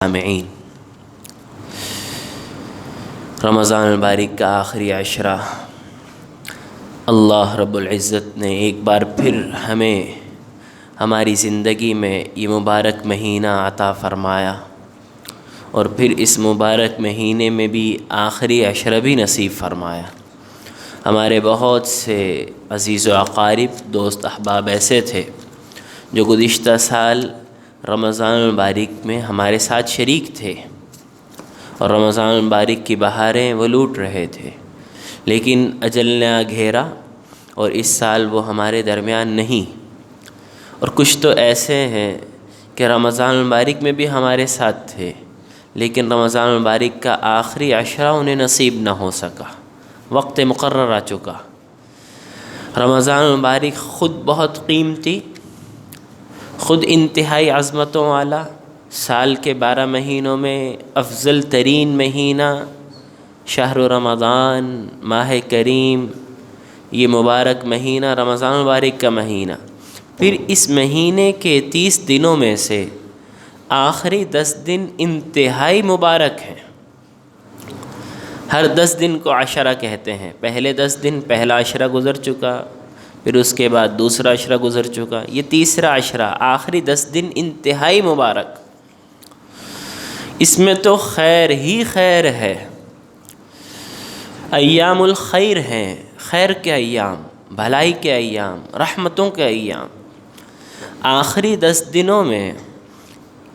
سامعین، رمضان المبارک کا آخری عشرہ اللہ رب العزت نے ایک بار پھر ہمیں ہماری زندگی میں یہ مبارک مہینہ عطا فرمایا، اور پھر اس مبارک مہینے میں بھی آخری عشرہ بھی نصیب فرمایا۔ ہمارے بہت سے عزیز و اقارب، دوست احباب ایسے تھے جو گزشتہ سال رمضان المبارک میں ہمارے ساتھ شریک تھے اور رمضان المبارک کی بہاریں وہ لوٹ رہے تھے، لیکن اجل نے آ گھیرا اور اس سال وہ ہمارے درمیان نہیں۔ اور کچھ تو ایسے ہیں کہ رمضان المبارک میں بھی ہمارے ساتھ تھے، لیکن رمضان المبارک کا آخری عشرہ انہیں نصیب نہ ہو سکا، وقت مقرر آ چکا۔ رمضان المبارک خود بہت قیمتی، خود انتہائی عظمتوں والا، سال کے 12 مہینوں میں افضل ترین مہینہ شہر رمضان، ماہ کریم، یہ مبارک مہینہ رمضان المبارک کا مہینہ۔ پھر اس مہینے کے 30 دنوں میں سے آخری 10 دن انتہائی مبارک ہیں۔ ہر 10 دن کو عشرہ کہتے ہیں۔ پہلے 10 دن پہلا عشرہ گزر چکا، پھر اس کے بعد دوسرا عشرہ گزر چکا، یہ تیسرا عشرہ، آخری 10 دن انتہائی مبارک۔ اس میں تو خیر ہی خیر ہے، ایام الخیر ہیں، خیر کے ایام، بھلائی کے ایام، رحمتوں کے ایام۔ آخری 10 دنوں میں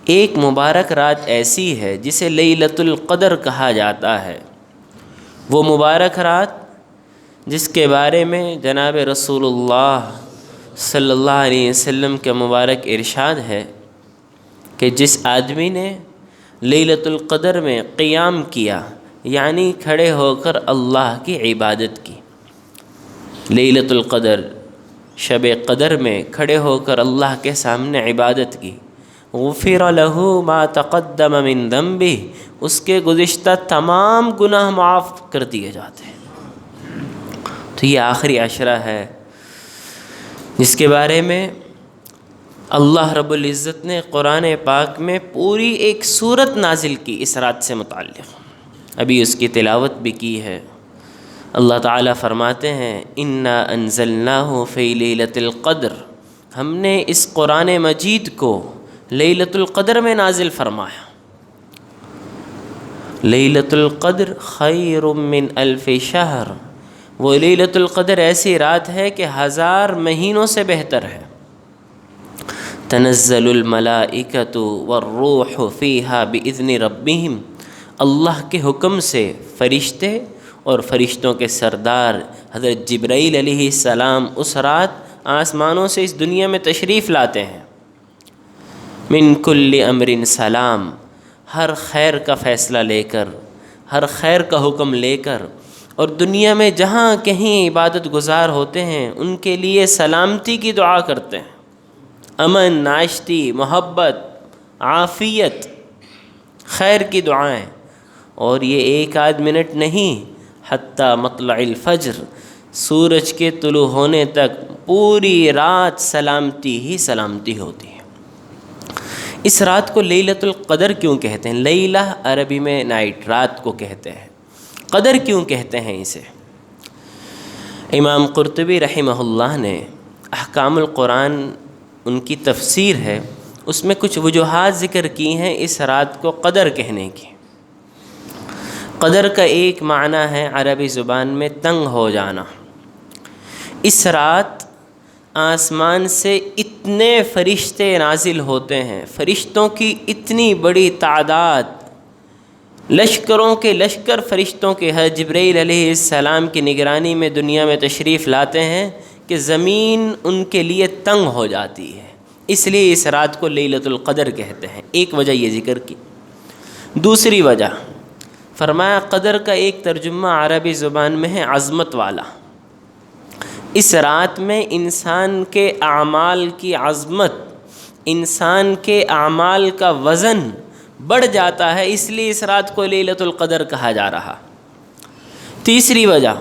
ایک مبارک رات ایسی ہے جسے لیلۃ القدر کہا جاتا ہے۔ وہ مبارک رات جس کے بارے میں جناب رسول اللہ صلی اللہ علیہ وسلم کے مبارک ارشاد ہے کہ جس آدمی نے لیلۃ القدر میں قیام کیا، یعنی کھڑے ہو کر اللہ کی عبادت کی، لیلۃ القدر شب قدر میں کھڑے ہو کر اللہ کے سامنے عبادت کی، غفر لہ ما تقدم من ذنبہ، اس کے گزشتہ تمام گناہ معاف کر دیے جاتے ہیں۔ تو یہ آخری عشرہ ہے جس کے بارے میں اللہ رب العزت نے قرآن پاک میں پوری ایک سورت نازل کی اس رات سے متعلق، ابھی اس کی تلاوت بھی کی ہے۔ اللہ تعالیٰ فرماتے ہیں انا انزلناہ فی لیلۃ القدر، ہم نے اس قرآن مجید کو لیلۃ القدر میں نازل فرمایا۔ لیلۃ القدر خیر من الف شہر، وہ لیلۃ القدر ایسی رات ہے کہ 1000 مہینوں سے بہتر ہے۔ تنزل الملائکۃ والروح فیہا باذن ربہم، اللہ کے حکم سے فرشتے اور فرشتوں کے سردار حضرت جبرائیل علیہ السلام اس رات آسمانوں سے اس دنیا میں تشریف لاتے ہیں۔ من کل امر سلام، ہر خیر کا فیصلہ لے کر، ہر خیر کا حکم لے کر، اور دنیا میں جہاں کہیں عبادت گزار ہوتے ہیں ان کے لیے سلامتی کی دعا کرتے ہیں، امن، ناشتی، محبت، عافیت، خیر کی دعائیں۔ اور یہ ایک آدھ منٹ نہیں، حتیٰ مطلع الفجر، سورج کے طلوع ہونے تک پوری رات سلامتی ہی سلامتی ہوتی ہے۔ اس رات کو لیلۃ القدر کیوں کہتے ہیں؟ لیلہ عربی میں نائٹ، رات کو کہتے ہیں۔ قدر کیوں کہتے ہیں اسے؟ امام قرطبی رحمہ اللہ نے احکام القرآن، ان کی تفسیر ہے، اس میں کچھ وجوہات ذکر کی ہیں اس رات کو قدر کہنے کی۔ قدر کا ایک معنی ہے عربی زبان میں تنگ ہو جانا۔ اس رات آسمان سے اتنے فرشتے نازل ہوتے ہیں، فرشتوں کی اتنی بڑی تعداد، لشکروں کے لشکر فرشتوں کے جبرائیل علیہ السلام کی نگرانی میں دنیا میں تشریف لاتے ہیں کہ زمین ان کے لیے تنگ ہو جاتی ہے، اس لیے اس رات کو لیلۃ القدر کہتے ہیں۔ ایک وجہ یہ ذکر کی۔ دوسری وجہ فرمایا قدر کا ایک ترجمہ عربی زبان میں ہے عظمت والا۔ اس رات میں انسان کے اعمال کی عظمت، انسان کے اعمال کا وزن بڑھ جاتا ہے، اس لیے اس رات کو لیلۃ القدر کہا جا رہا۔ تیسری وجہ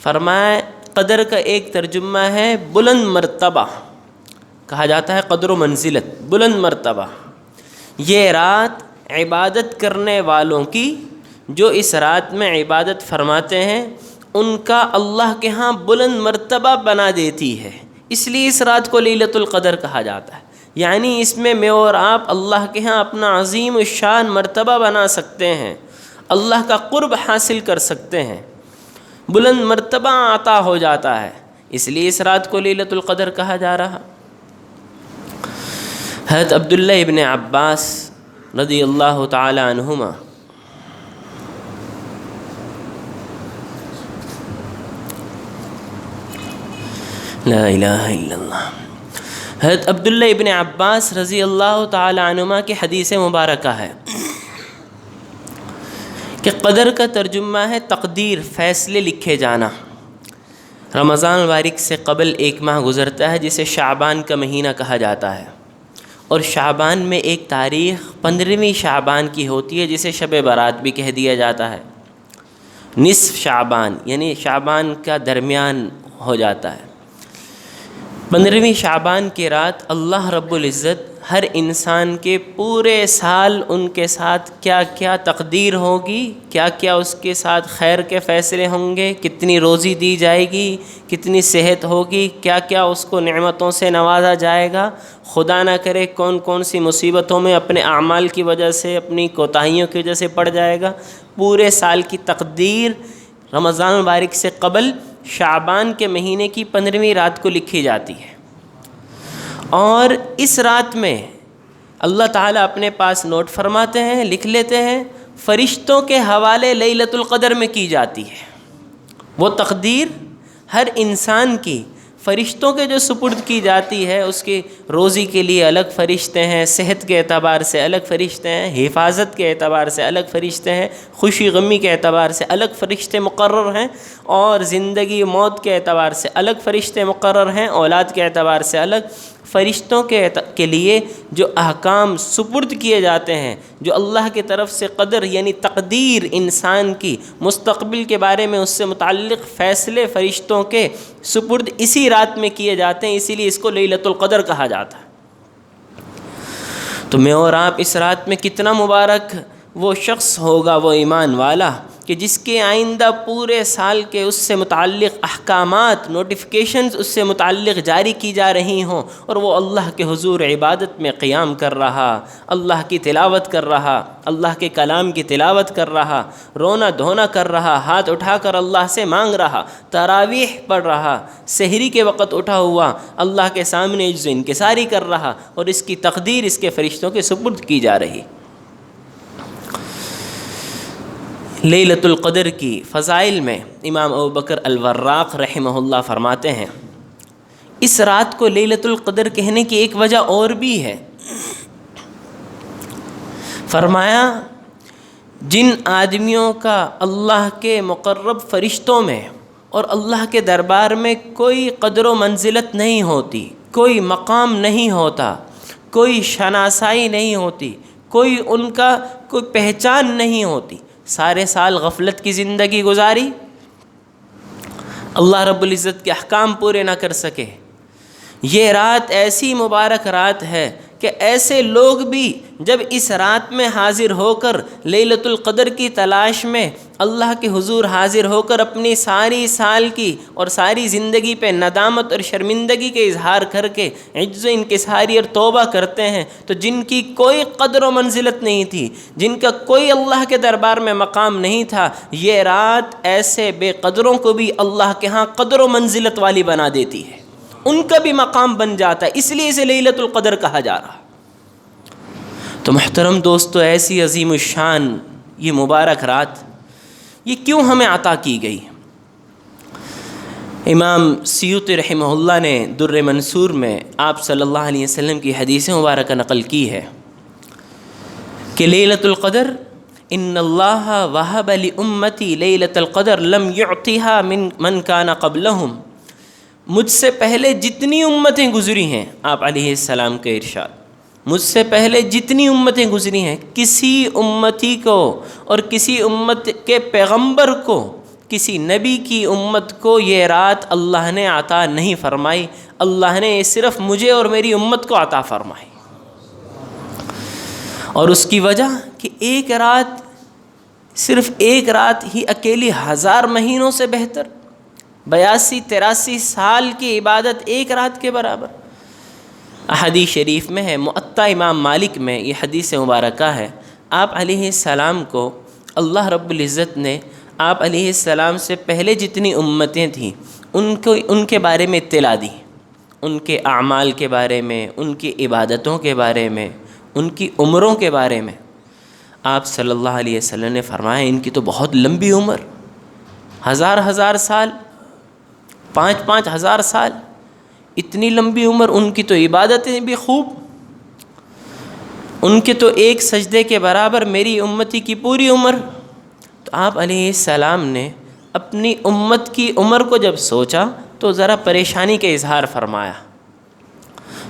فرمایا قدر کا ایک ترجمہ ہے بلند مرتبہ، کہا جاتا ہے قدر و منزلت، بلند مرتبہ۔ یہ رات عبادت کرنے والوں کی، جو اس رات میں عبادت فرماتے ہیں، ان کا اللہ کے ہاں بلند مرتبہ بنا دیتی ہے۔ اس لیے اس رات کو لیلۃ القدر کہا جاتا ہے، یعنی اس میں اور آپ اللہ کے ہاں اپنا عظیم الشان مرتبہ بنا سکتے ہیں، اللہ کا قرب حاصل کر سکتے ہیں، بلند مرتبہ عطا ہو جاتا ہے، اس لیے اس رات کو لیلۃ القدر کہا جا رہا۔ حضرت عبداللہ ابن عباس رضی اللہ تعالی عنہما لا الہ الا اللہ، حضرت عبداللہ ابن عباس رضی اللہ تعالی عنہما کی حدیث مبارکہ ہے کہ قدر کا ترجمہ ہے تقدیر، فیصلے لکھے جانا۔ رمضان مبارک سے قبل ایک ماہ گزرتا ہے جسے شعبان کا مہینہ کہا جاتا ہے، اور شعبان میں ایک تاریخ 15ویں شعبان کی ہوتی ہے جسے شب برات بھی کہہ دیا جاتا ہے۔ نصف شعبان یعنی شعبان کا درمیان ہو جاتا ہے۔ 15ویں شعبان کی رات اللہ رب العزت ہر انسان کے پورے سال ان کے ساتھ کیا کیا تقدیر ہوگی، کیا کیا اس کے ساتھ خیر کے فیصلے ہوں گے، کتنی روزی دی جائے گی، کتنی صحت ہوگی، کیا کیا اس کو نعمتوں سے نوازا جائے گا، خدا نہ کرے کون کون سی مصیبتوں میں اپنے اعمال کی وجہ سے، اپنی کوتاہیوں کی وجہ سے پڑ جائے گا، پورے سال کی تقدیر رمضان مبارک سے قبل شعبان کے مہینے کی 15ویں رات کو لکھی جاتی ہے۔ اور اس رات میں اللہ تعالیٰ اپنے پاس نوٹ فرماتے ہیں، لکھ لیتے ہیں، فرشتوں کے حوالے لیلۃ القدر میں کی جاتی ہے۔ وہ تقدیر ہر انسان کی فرشتوں کے جو سپرد کی جاتی ہے، اس کی روزی کے لیے الگ فرشتے ہیں، صحت کے اعتبار سے الگ فرشتے ہیں، حفاظت کے اعتبار سے الگ فرشتے ہیں، خوشی غمی کے اعتبار سے الگ فرشتے مقرر ہیں، اور زندگی موت کے اعتبار سے الگ فرشتے مقرر ہیں، اولاد کے اعتبار سے الگ فرشتوں کے لیے جو احکام سپرد کیے جاتے ہیں، جو اللہ کی طرف سے قدر یعنی تقدیر انسان کی مستقبل کے بارے میں اس سے متعلق فیصلے فرشتوں کے سپرد اسی رات میں کیے جاتے ہیں، اسی لیے اس کو لیلۃ القدر کہا جاتا ہے۔ تو میں اور آپ اس رات میں کتنا مبارک وہ شخص ہوگا، وہ ایمان والا کہ جس کے آئندہ پورے سال کے اس سے متعلق احکامات، نوٹیفیکیشنز اس سے متعلق جاری کی جا رہی ہوں، اور وہ اللہ کے حضور عبادت میں قیام کر رہا، اللہ کی تلاوت کر رہا، اللہ کے کلام کی تلاوت کر رہا، رونا دھونا کر رہا، ہاتھ اٹھا کر اللہ سے مانگ رہا، تراویح پڑھ رہا، سحری کے وقت اٹھا ہوا اللہ کے سامنے عجز و انکساری کر رہا، اور اس کی تقدیر اس کے فرشتوں کے سپرد کی جا رہی۔ لیلۃ القدر کی فضائل میں امام ابوبکر الوراق رحمہ اللہ فرماتے ہیں، اس رات کو لیلۃ القدر کہنے کی ایک وجہ اور بھی ہے۔ فرمایا جن آدمیوں کا اللہ کے مقرب فرشتوں میں اور اللہ کے دربار میں کوئی قدر و منزلت نہیں ہوتی، کوئی مقام نہیں ہوتا، کوئی شناسائی نہیں ہوتی، کوئی ان کا کوئی پہچان نہیں ہوتی، سارے سال غفلت کی زندگی گزاری، اللہ رب العزت کے احکام پورے نہ کر سکے، یہ رات ایسی مبارک رات ہے کہ ایسے لوگ بھی جب اس رات میں حاضر ہو کر لیلۃ القدر کی تلاش میں اللہ کے حضور حاضر ہو کر اپنی ساری سال کی اور ساری زندگی پہ ندامت اور شرمندگی کے اظہار کر کے عجز و انکساری اور توبہ کرتے ہیں، تو جن کی کوئی قدر و منزلت نہیں تھی، جن کا کوئی اللہ کے دربار میں مقام نہیں تھا، یہ رات ایسے بے قدروں کو بھی اللہ کے ہاں قدر و منزلت والی بنا دیتی ہے، ان کا بھی مقام بن جاتا ہے، اس لیے اسے لیلۃ القدر کہا جا رہا۔ تو محترم دوستو، ایسی عظیم الشان یہ مبارک رات یہ کیوں ہمیں عطا کی گئی؟ امام سیوطی رحمہ اللہ نے در منصور میں آپ صلی اللہ علیہ وسلم کی حدیث مبارکہ نقل کی ہے کہ لیلۃ القدر ان اللہ وہب لامتی لیلۃ القدر لم یعطیہا من کان قبلہم، مجھ سے پہلے جتنی امتیں گزری ہیں، آپ علیہ السلام کے ارشاد، مجھ سے پہلے جتنی امتیں گزری ہیں، کسی امتی کو اور کسی امت کے پیغمبر کو، کسی نبی کی امت کو یہ رات اللہ نے عطا نہیں فرمائی، اللہ نے صرف مجھے اور میری امت کو عطا فرمائی۔ اور اس کی وجہ کہ ایک رات، صرف ایک رات ہی اکیلی 1000 مہینوں سے بہتر، 82-83 سال کی عبادت ایک رات کے برابر۔ احادیث شریف میں ہے، موطا امام مالک میں یہ حدیث مبارکہ ہے، آپ علیہ السلام کو اللہ رب العزت نے آپ علیہ السلام سے پہلے جتنی امتیں تھیں ان کے بارے میں اطلاع دی، ان کے اعمال کے بارے میں، ان کی عبادتوں کے بارے میں، ان کی عمروں کے بارے میں۔ آپ صلی اللہ علیہ وسلم نے فرمایا ان کی تو بہت لمبی عمر، 1000 سال، 5,000 سال، اتنی لمبی عمر، ان کی تو عبادتیں بھی خوب، ان کے تو ایک سجدے کے برابر میری امتی کی پوری عمر۔ تو آپ علیہ السلام نے اپنی امت کی عمر کو جب سوچا تو ذرا پریشانی کا اظہار فرمایا،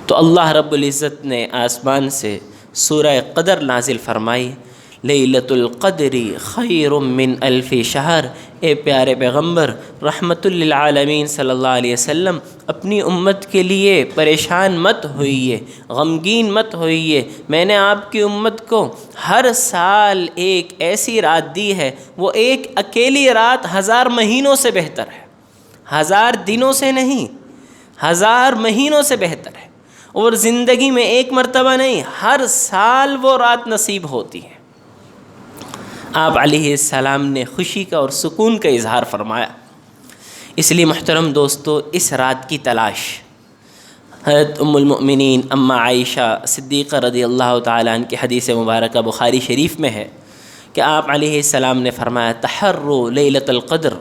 تو اللہ رب العزت نے آسمان سے سورہ قدر نازل فرمائی، لیلۃ القدر خیر من الف شہر۔ اے پیارے پیغمبر رحمت للعالمین صلی اللہ علیہ وسلم، اپنی امت کے لیے پریشان مت ہوئیے، غمگین مت ہوئیے، میں نے آپ کی امت کو ہر سال ایک ایسی رات دی ہے، وہ ایک اکیلی رات 1000 مہینوں سے بہتر ہے، 1000 دنوں سے نہیں، 1000 مہینوں سے بہتر ہے، اور زندگی میں ایک مرتبہ نہیں، ہر سال وہ رات نصیب ہوتی ہے۔ آپ علیہ السلام نے خوشی کا اور سکون کا اظہار فرمایا۔ اس لیے محترم دوستو، اس رات کی تلاش، حضرت ام المؤمنین اماں عائشہ صدیقہ رضی اللہ تعالیٰ عنہ کی حدیث مبارکہ بخاری شریف میں ہے کہ آپ علیہ السلام نے فرمایا، تحروا لیلۃ القدر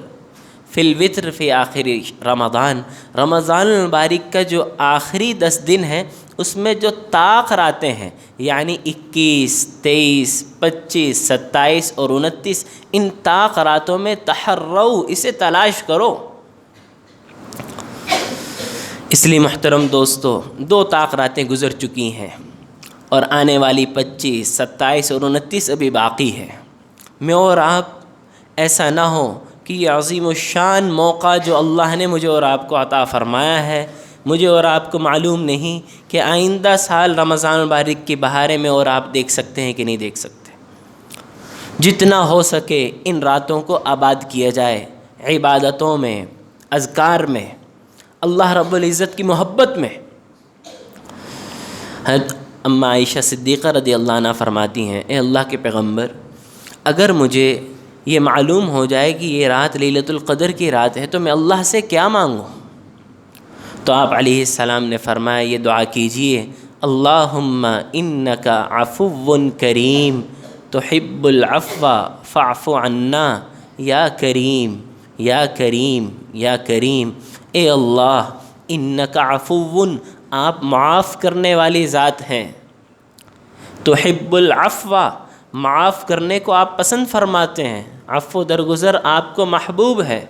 فی الوتر فی آخر رمضان۔ رمضان المبارک کا جو آخری 10 دن ہیں اس میں جو طاق راتیں ہیں، یعنی 21، 23، 25، 27 اور 29، ان طاق راتوں میں تحروا، اسے تلاش کرو۔ اس لیے محترم دوستو، 2 طاق راتیں گزر چکی ہیں اور آنے والی 25، 27 اور 29 ابھی باقی ہے۔ میں اور آپ ایسا نہ ہو کہ یہ عظیم الشان موقع جو اللہ نے مجھے اور آپ کو عطا فرمایا ہے، مجھے اور آپ کو معلوم نہیں کہ آئندہ سال رمضان المبارک کی بہاریں میں اور آپ دیکھ سکتے ہیں کہ نہیں دیکھ سکتے۔ جتنا ہو سکے ان راتوں کو آباد کیا جائے، عبادتوں میں، اذکار میں، اللہ رب العزت کی محبت میں۔ حضرت اماں عائشہ صدیقہ رضی اللہ عنہ فرماتی ہیں، اے اللہ کے پیغمبر، اگر مجھے یہ معلوم ہو جائے کہ یہ رات لیلۃ القدر کی رات ہے تو میں اللہ سے کیا مانگوں؟ تو آپ علیہ السلام نے فرمایا، یہ دعا کیجئے، اللہم انک عفو کریم تحب العفو فاعف عنا، یا کریم یا کریم یا کریم، اے اللہ انک عفو، آپ معاف کرنے والی ذات ہیں، تحب العفو، معاف کرنے کو آپ پسند فرماتے ہیں، عفو درگزر آپ کو محبوب ہے،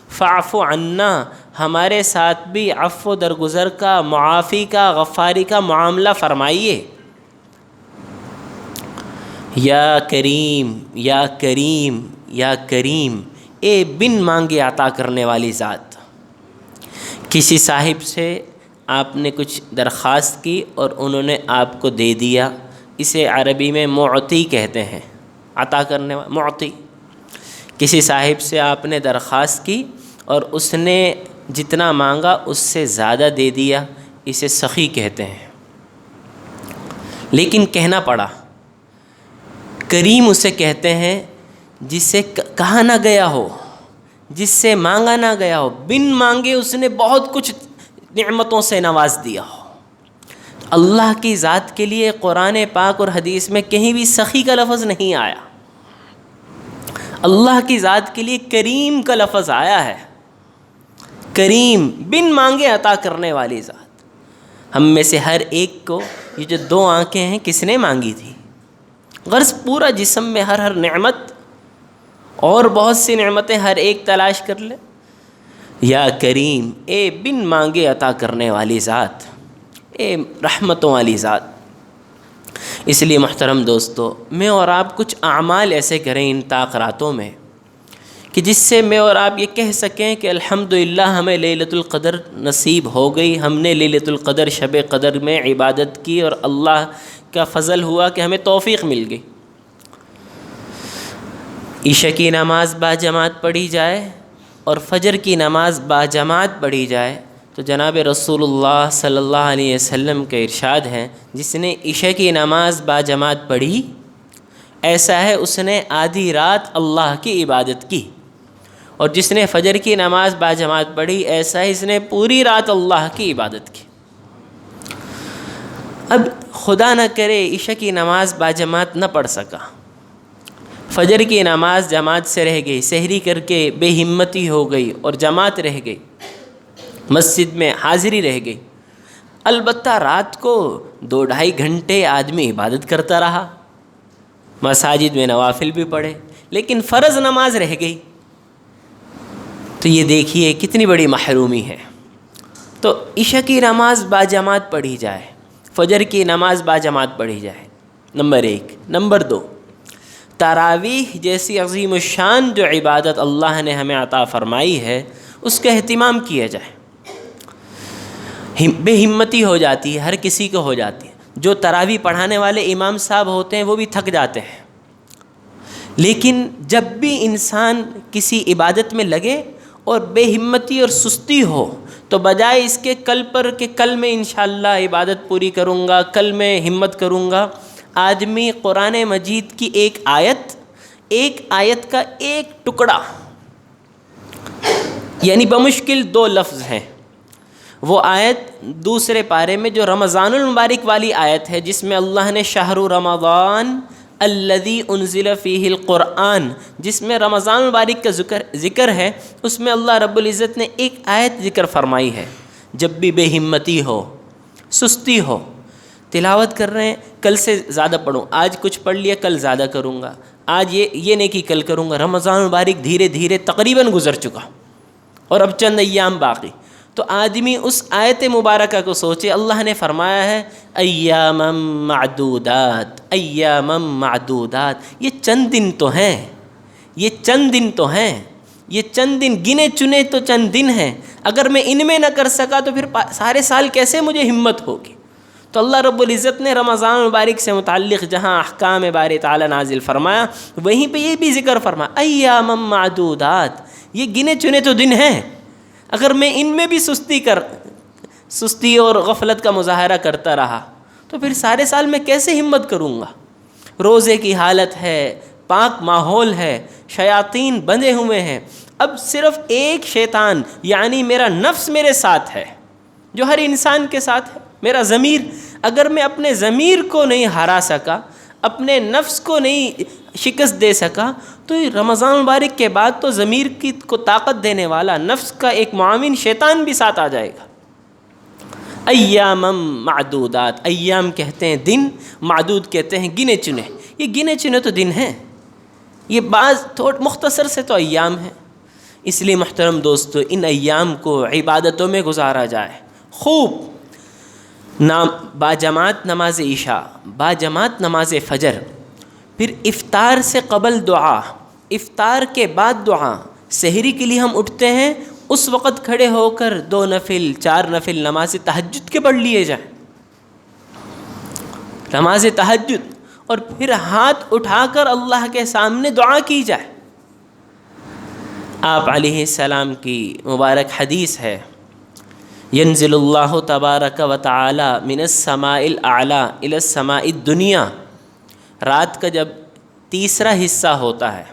فاعف عنا، ہمارے ساتھ بھی عفو درگزر کا، معافی کا، غفاری کا معاملہ فرمائیے، یا کریم یا کریم یا کریم، اے بن مانگے عطا کرنے والی ذات۔ کسی صاحب سے آپ نے کچھ درخواست کی اور انہوں نے آپ کو دے دیا، اسے عربی میں معطی کہتے ہیں، عطا کرنے والا معطی۔ کسی صاحب سے آپ نے درخواست کی اور اس نے جتنا مانگا اس سے زیادہ دے دیا، اسے سخی کہتے ہیں۔ لیکن کہنا پڑا، کریم اسے کہتے ہیں جس سے کہا نہ گیا ہو، جس سے مانگا نہ گیا ہو، بن مانگے اس نے بہت کچھ نعمتوں سے نواز دیا ہو۔ اللہ کی ذات کے لیے قرآن پاک اور حدیث میں کہیں بھی سخی کا لفظ نہیں آیا، اللہ کی ذات کے لیے کریم کا لفظ آیا ہے، کریم، بن مانگے عطا کرنے والی ذات۔ ہم میں سے ہر ایک کو یہ جو 2 آنکھیں ہیں کس نے مانگی تھی؟ غرض پورا جسم میں ہر نعمت اور بہت سی نعمتیں ہر ایک تلاش کر لے، یا کریم، اے بن مانگے عطا کرنے والی ذات، اے رحمتوں والی ذات۔ اس لیے محترم دوستو، میں اور آپ کچھ اعمال ایسے کریں ان طاق راتوں میں کہ جس سے میں اور آپ یہ کہہ سکیں کہ الحمدللہ ہمیں لیلۃ القدر نصیب ہو گئی، ہم نے لیلۃ القدر شب قدر میں عبادت کی اور اللہ کا فضل ہوا کہ ہمیں توفیق مل گئی۔ عشاء کی نماز باجماعت پڑھی جائے اور فجر کی نماز باجماعت پڑھی جائے تو جناب رسول اللہ صلی اللہ علیہ وسلم کا ارشاد ہے، جس نے عشاء کی نماز باجماعت پڑھی ایسا ہے اس نے آدھی رات اللہ کی عبادت کی، اور جس نے فجر کی نماز باجماعت پڑھی ایسا ہے اس نے پوری رات اللہ کی عبادت کی۔ اب خدا نہ کرے عشاء کی نماز باجماعت نہ پڑھ سکا، فجر کی نماز جماعت سے رہ گئی، سحری کر کے بے ہمتی ہو گئی اور جماعت رہ گئی، مسجد میں حاضری رہ گئی، البتہ رات کو 2-2.5 گھنٹے آدمی عبادت کرتا رہا، مساجد میں نوافل بھی پڑھے، لیکن فرض نماز رہ گئی، تو یہ دیکھیے کتنی بڑی محرومی ہے۔ تو عشاء کی نماز باجماعت پڑھی جائے، فجر کی نماز باجماعت پڑھی جائے، نمبر 1۔ نمبر 2، تراویح جیسی عظیم الشان جو عبادت اللہ نے ہمیں عطا فرمائی ہے اس کا اہتمام کیا جائے۔ بے ہمتی ہو جاتی ہے، ہر کسی کو ہو جاتی ہے، جو تراویح پڑھانے والے امام صاحب ہوتے ہیں وہ بھی تھک جاتے ہیں، لیکن جب بھی انسان کسی عبادت میں لگے اور بے ہمتی اور سستی ہو تو بجائے اس کے کل پر کہ کل میں انشاءاللہ عبادت پوری کروں گا، کل میں ہمت کروں گا، آدمی قرآن مجید کی ایک آیت کا ایک ٹکڑا، یعنی بمشکل 2 لفظ ہیں، وہ آیت دوسرے پارے میں جو رمضان المبارک والی آیت ہے جس میں اللہ نے شہر رمضان الذی انزل فیہ القرآن، جس میں رمضان المبارک کا ذکر ہے، اس میں اللہ رب العزت نے ایک آیت ذکر فرمائی ہے، جب بھی بے ہمتی ہو، سستی ہو، تلاوت کر رہے ہیں کل سے زیادہ پڑھوں، آج کچھ پڑھ لیا کل زیادہ کروں گا، آج یہ نیکی کل کروں گا، رمضان المبارک دھیرے دھیرے تقریباً گزر چکا اور اب چند ایام باقی، تو آدمی اس آیت مبارکہ کو سوچے، اللہ نے فرمایا ہے ایاما معدودات، ایاما معدودات، یہ چند دن تو ہیں، یہ چند دن تو ہیں، یہ چند دن گنے چنے تو چند دن ہیں، اگر میں ان میں نہ کر سکا تو پھر سارے سال کیسے مجھے ہمت ہوگی؟ تو اللہ رب العزت نے رمضان المبارک سے متعلق جہاں احکام باری تعالی نازل فرمایا وہیں پہ یہ بھی ذکر فرمایا ایاما معدودات، یہ گنے چنے تو دن ہیں، اگر میں ان میں بھی سستی اور غفلت کا مظاہرہ کرتا رہا تو پھر سارے سال میں کیسے ہمت کروں گا؟ روزے کی حالت ہے، پاک ماحول ہے، شیاطین بندھے ہوئے ہیں، اب صرف ایک شیطان یعنی میرا نفس میرے ساتھ ہے، جو ہر انسان کے ساتھ ہے، میرا ضمیر، اگر میں اپنے ضمیر کو نہیں ہرا سکا، اپنے نفس کو نہیں شکست دے سکا، تو رمضان مبارک کے بعد تو ضمیر کو طاقت دینے والا نفس کا ایک معاون شیطان بھی ساتھ آ جائے گا۔ ایام معدودات، ایام کہتے ہیں دن، معدود کہتے ہیں گنے چنے، یہ گنے چنے تو دن ہیں، یہ بعض تھوڑا مختصر سے تو ایام ہیں، اس لیے محترم دوستو ان ایام کو عبادتوں میں گزارا جائے، خوب باجماعت نماز عشاء، باجماعت نماز فجر، پھر افطار سے قبل دعا، افطار کے بعد دعا، سحری کے لیے ہم اٹھتے ہیں اس وقت کھڑے ہو کر 2 نفل 4 نفل نماز تہجد کے پڑھ لیے جائیں، نماز تہجد، اور پھر ہاتھ اٹھا کر اللہ کے سامنے دعا کی جائے۔ آپ علیہ السلام کی مبارک حدیث ہے، ینزل اللہ تبارک و تعالی من السماء الاعلی الی السماء الدنیا، رات کا جب تیسرا حصہ ہوتا ہے،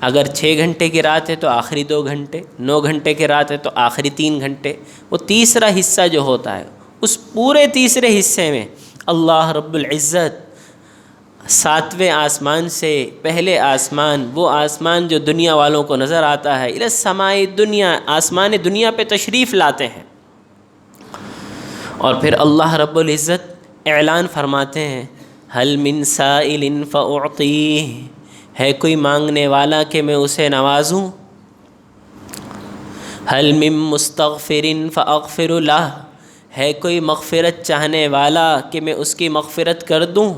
اگر 6 گھنٹے کی رات ہے تو آخری 2 گھنٹے، 9 گھنٹے کی رات ہے تو آخری 3 گھنٹے، وہ تیسرا حصہ جو ہوتا ہے اس پورے تیسرے حصے میں اللہ رب العزت 7ویں آسمان سے پہلے آسمان، وہ آسمان جو دنیا والوں کو نظر آتا ہے، الی السماء الدنیا، آسمان دنیا پہ تشریف لاتے ہیں، اور پھر اللہ رب العزت اعلان فرماتے ہیں هل من سائل فاعطیہ، ہے کوئی مانگنے والا کہ میں اسے نوازوں، هل من مستغفر فاغفر له، ہے کوئی مغفرت چاہنے والا کہ میں اس کی مغفرت کر دوں،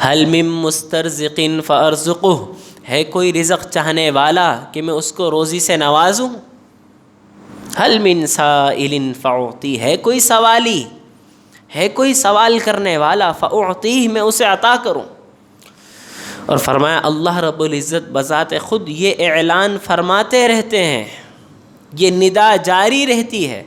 هل من مسترزق فارزقہ، ہے کوئی رزق چاہنے والا کہ میں اس کو روزی سے نوازوں، هل من سائل فاعطی، ہے کوئی سوالی ہے کوئی سوال کرنے والا فأعطیہ، میں اسے عطا کروں۔ اور فرمایا اللہ رب العزت بذات خود یہ اعلان فرماتے رہتے ہیں، یہ ندا جاری رہتی ہے،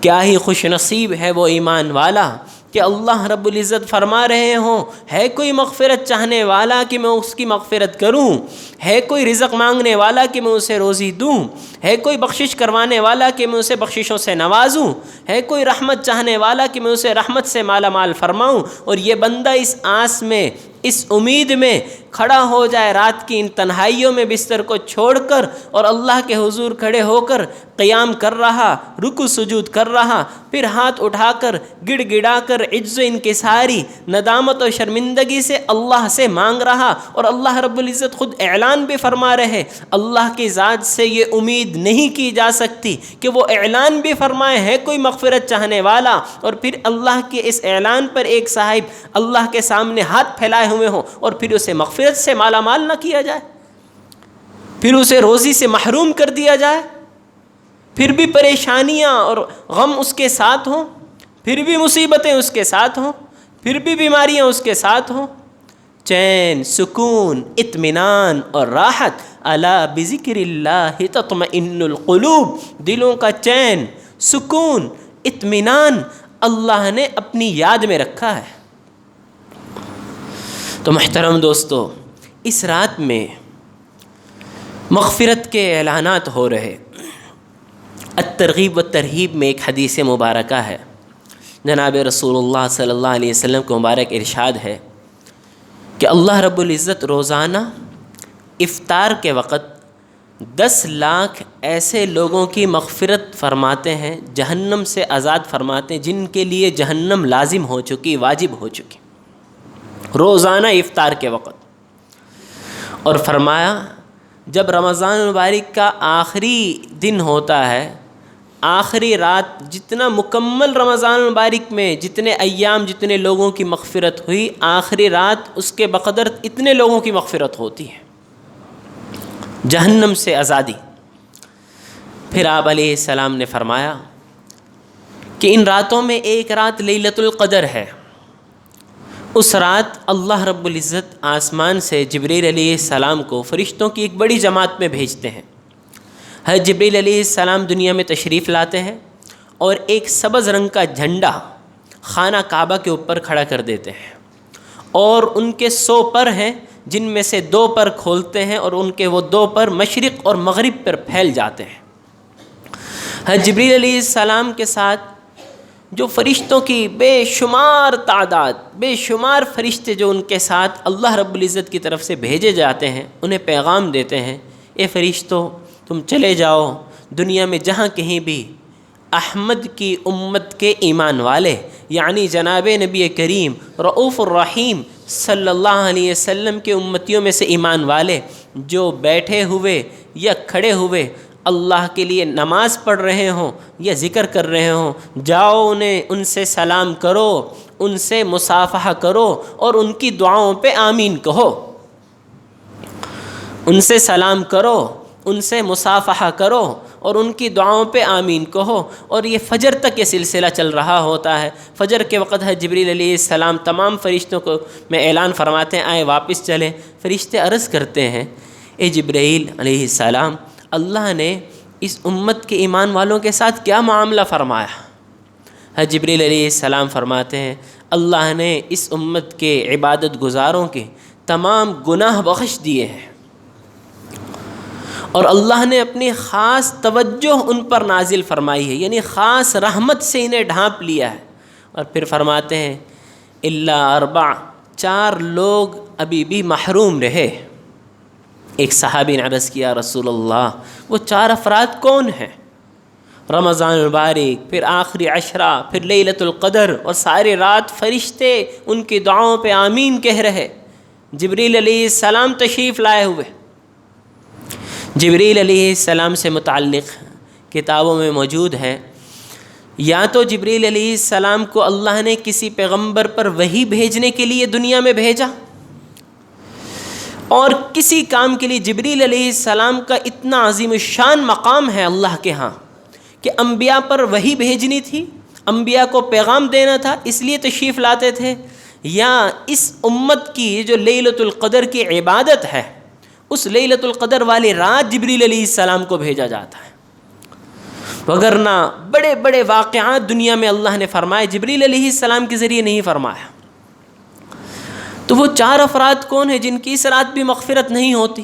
کیا ہی خوش نصیب ہے وہ ایمان والا کہ اللہ رب العزت فرما رہے ہوں ہے کوئی مغفرت چاہنے والا کہ میں اس کی مغفرت کروں، ہے کوئی رزق مانگنے والا کہ میں اسے روزی دوں، ہے کوئی بخشش کروانے والا کہ میں اسے بخششوں سے نوازوں، ہے کوئی رحمت چاہنے والا کہ میں اسے رحمت سے مالا مال فرماؤں۔ اور یہ بندہ اس آس میں، اس امید میں کھڑا ہو جائے رات کی ان تنہائیوں میں بستر کو چھوڑ کر اور اللہ کے حضور کھڑے ہو کر قیام کر رہا، رکوع سجود کر رہا، پھر ہاتھ اٹھا کر گڑ گڑا کر عجز و انکساری، ندامت اور شرمندگی سے اللہ سے مانگ رہا، اور اللہ رب العزت خود اعلان بھی فرما رہے۔ اللہ کی ذات سے یہ امید نہیں کی جا سکتی کہ وہ اعلان بھی فرمائے ہے کوئی مغفرت چاہنے والا، اور پھر اللہ کے اس اعلان پر ایک صاحب اللہ کے سامنے ہاتھ پھیلائے ہوئے ہوں اور پھر اسے مغفرت سے مالا مال نہ کیا جائے، پھر اسے روزی سے محروم کر دیا جائے، پھر بھی پریشانیاں اور غم اس کے ساتھ ہوں، پھر بھی مصیبتیں اس کے ساتھ ہوں، پھر بھی بیماریاں اس کے ساتھ ہوں۔ چین، سکون، اطمینان اور راحت، الا بذکر اللہ تطمئن القلوب، دلوں کا چین، سکون، اطمینان اللہ نے اپنی یاد میں رکھا ہے۔ تو محترم دوستو، اس رات میں مغفرت کے اعلانات ہو رہے۔ الترغیب و ترہیب میں ایک حدیث مبارکہ ہے، جناب رسول اللہ صلی اللہ علیہ وسلم کو مبارک ارشاد ہے کہ اللہ رب العزت روزانہ افطار کے وقت 10 لاکھ ایسے لوگوں کی مغفرت فرماتے ہیں، جہنم سے آزاد فرماتے ہیں، جن کے لیے جہنم لازم ہو چکی، واجب ہو چکی، روزانہ افطار کے وقت۔ اور فرمایا جب رمضان المبارک کا آخری دن ہوتا ہے، آخری رات، جتنا مکمل رمضان المبارک میں جتنے ایام جتنے لوگوں کی مغفرت ہوئی، آخری رات اس کے بقدر اتنے لوگوں کی مغفرت ہوتی ہے، جہنم سے آزادی۔ پھر آپ علیہ السلام نے فرمایا کہ ان راتوں میں ایک رات لیلۃ القدر ہے، اس رات اللہ رب العزت آسمان سے جبریل علیہ السلام کو فرشتوں کی ایک بڑی جماعت میں بھیجتے ہیں۔ حضرت جبریل علیہ السلام دنیا میں تشریف لاتے ہیں اور ایک سبز رنگ کا جھنڈا خانہ کعبہ کے اوپر کھڑا کر دیتے ہیں، اور ان کے 100 پر ہیں، جن میں سے 2 پر کھولتے ہیں اور ان کے وہ 2 پر مشرق اور مغرب پر پھیل جاتے ہیں۔ حضرت جبریل علیہ السلام کے ساتھ جو فرشتوں کی بے شمار تعداد، بے شمار فرشتے جو ان کے ساتھ اللہ رب العزت کی طرف سے بھیجے جاتے ہیں، انہیں پیغام دیتے ہیں، اے فرشتوں تم چلے جاؤ دنیا میں جہاں کہیں بھی احمد کی امت کے ایمان والے، یعنی جناب نبی کریم رؤوف الرحیم صلی اللہ علیہ وسلم کے امتیوں میں سے ایمان والے جو بیٹھے ہوئے یا کھڑے ہوئے اللہ کے لیے نماز پڑھ رہے ہوں یا ذکر کر رہے ہوں، جاؤ ان سے سلام کرو، ان سے مصافحہ کرو اور ان کی دعاؤں پہ آمین کہو، ان سے سلام کرو، ان سے مصافحہ کرو اور ان کی دعاؤں پہ آمین کہو۔ اور یہ فجر تک یہ سلسلہ چل رہا ہوتا ہے۔ فجر کے وقت ہے جبریل علیہ السلام تمام فرشتوں کو میں اعلان فرماتے ہیں آئے واپس چلیں۔ فرشتے عرض کرتے ہیں اے جبریل علیہ السلام، اللہ نے اس امت کے ایمان والوں کے ساتھ کیا معاملہ فرمایا؟ حضرت جبریل علیہ السلام فرماتے ہیں اللہ نے اس امت کے عبادت گزاروں کے تمام گناہ بخش دیے ہیں، اور اللہ نے اپنی خاص توجہ ان پر نازل فرمائی ہے، یعنی خاص رحمت سے انہیں ڈھانپ لیا ہے۔ اور پھر فرماتے ہیں الا 4، 4 لوگ ابھی بھی محروم رہے۔ ایک صحابی نے عرض کیا رسول اللہ وہ 4 افراد کون ہیں؟ رمضان المبارک، پھر آخری عشرہ، پھر لیلۃ القدر، اور سارے رات فرشتے ان کی دعاؤں پہ آمین کہہ رہے، جبریل علیہ السلام تشریف لائے ہوئے۔ جبریل علیہ السلام سے متعلق کتابوں میں موجود ہے، یا تو جبریل علیہ السلام کو اللہ نے کسی پیغمبر پر وحی بھیجنے کے لیے دنیا میں بھیجا، اور کسی کام کے لیے جبریل علیہ السلام کا اتنا عظیم الشان مقام ہے اللہ کے ہاں کہ انبیاء پر وحی بھیجنی تھی، انبیاء کو پیغام دینا تھا اس لیے تشریف لاتے تھے، یا اس امت کی جو لیلۃ القدر کی عبادت ہے اس لیلۃ القدر والی رات جبریل علیہ السلام کو بھیجا جاتا ہے؟ وگرنہ بڑے بڑے واقعات دنیا میں اللہ نے فرمائے، جبریل علیہ السلام کے ذریعے نہیں فرمایا۔ تو وہ 4 افراد کون ہیں جن کی اس رات بھی مغفرت نہیں ہوتی؟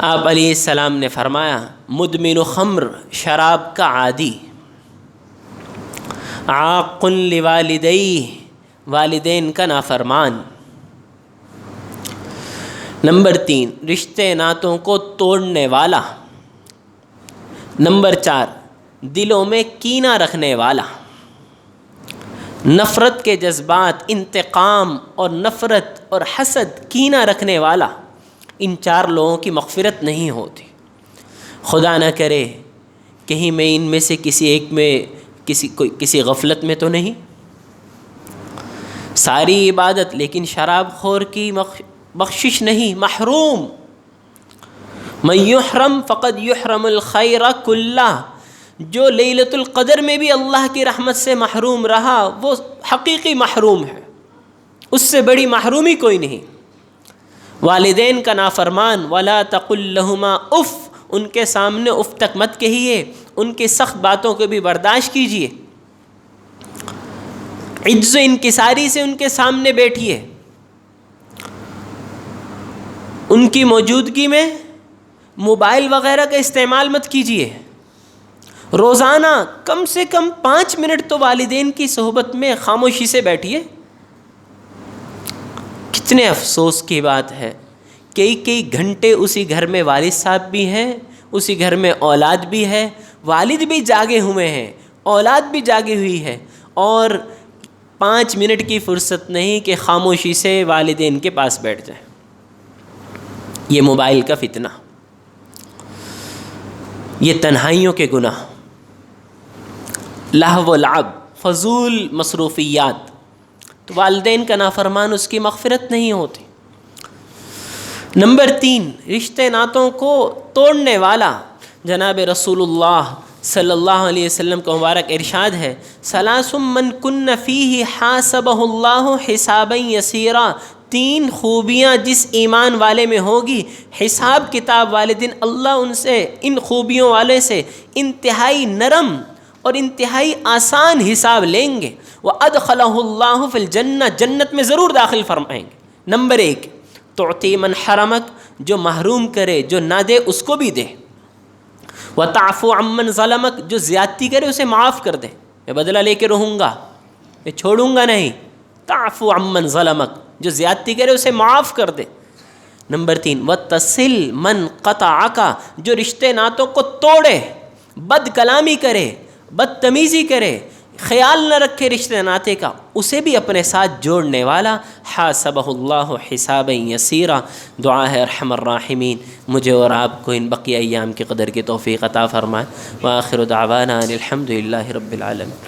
آپ علیہ السلام نے فرمایا مدمن خمر، شراب کا عادی، عاق لوالدیہ، والدین کا نافرمان۔ نمبر 3 رشتے ناتوں کو توڑنے والا۔ نمبر 4 دلوں میں کینہ رکھنے والا، نفرت کے جذبات، انتقام اور نفرت اور حسد، کینہ رکھنے والا۔ ان 4 لوگوں کی مغفرت نہیں ہوتی۔ خدا نہ کرے کہیں میں ان میں سے کسی ایک میں کسی غفلت میں تو نہیں، ساری عبادت لیکن شراب خور کی بخشش نہیں، محروم۔ من یحرم فقد یحرم الخیر کلہ، جو لیلۃ القدر میں بھی اللہ کی رحمت سے محروم رہا وہ حقیقی محروم ہے، اس سے بڑی محرومی کوئی نہیں۔ والدین کا نافرمان، ولا تقل لہما اف، ان کے سامنے اف تک مت کہیے، ان کی سخت باتوں کو بھی برداشت کیجیے، عجز و انکساری سے ان کے سامنے بیٹھیے، ان کی موجودگی میں موبائل وغیرہ کا استعمال مت کیجیے۔ روزانہ کم سے کم 5 منٹ تو والدین کی صحبت میں خاموشی سے بیٹھیے۔ کتنے افسوس کی بات ہے، کئی گھنٹے اسی گھر میں والد صاحب بھی ہیں، اسی گھر میں اولاد بھی ہے، والد بھی جاگے ہوئے ہیں، اولاد بھی جاگی ہوئی ہے، اور 5 منٹ کی فرصت نہیں کہ خاموشی سے والدین کے پاس بیٹھ جائیں۔ یہ موبائل کا فتنہ، یہ تنہائیوں کے گناہ، لہو و لعب، فضول مصروفیات، تو والدین کا نافرمان اس کی مغفرت نہیں ہوتی۔ نمبر 3 رشتے ناتوں کو توڑنے والا، جناب رسول اللہ صلی اللہ علیہ وسلم کا مبارک ارشاد ہے، ثلاث من کن فیہ حاسبہ اللہ حسابا یسیرا، 3 خوبیاں جس ایمان والے میں ہوگی، حساب کتاب والے دن اللہ ان سے، ان خوبیوں والے سے انتہائی نرم اور انتہائی آسان حساب لیں گے، وَأَدْخَلَهُ اللَّهُ فِي الْجَنَّةِ، جنت میں ضرور داخل فرمائیں گے۔ نمبر 1 تُعْطِي مَنْ حَرَمَكَ، جو محروم کرے، جو نہ دے اس کو بھی دے، وَتَعْفُو عَمَّنْ ظَلَمَكَ، جو زیادتی کرے اسے معاف کر دے، میں بدلہ لے کے رہوں گا، میں چھوڑوں گا نہیں، تعفو عمن ظلمک، جو زیادتی کرے اسے معاف کر دے۔ نمبر 3 وتصل من قطعک، جو رشتے ناتوں کو توڑے، بد کلامی کرے، بدتمیزی کرے، خیال نہ رکھے رشتے ناتے کا، اسے بھی اپنے ساتھ جوڑنے والا، حاسبہ اللہ حسابا یسیرا۔ دعا ہے ارحم الراحمین مجھے اور آپ کو ان بقیہ ایام کی قدر کی توفیق عطا فرمائے۔ وآخر دعوانا ان الحمد للہ رب العالمین۔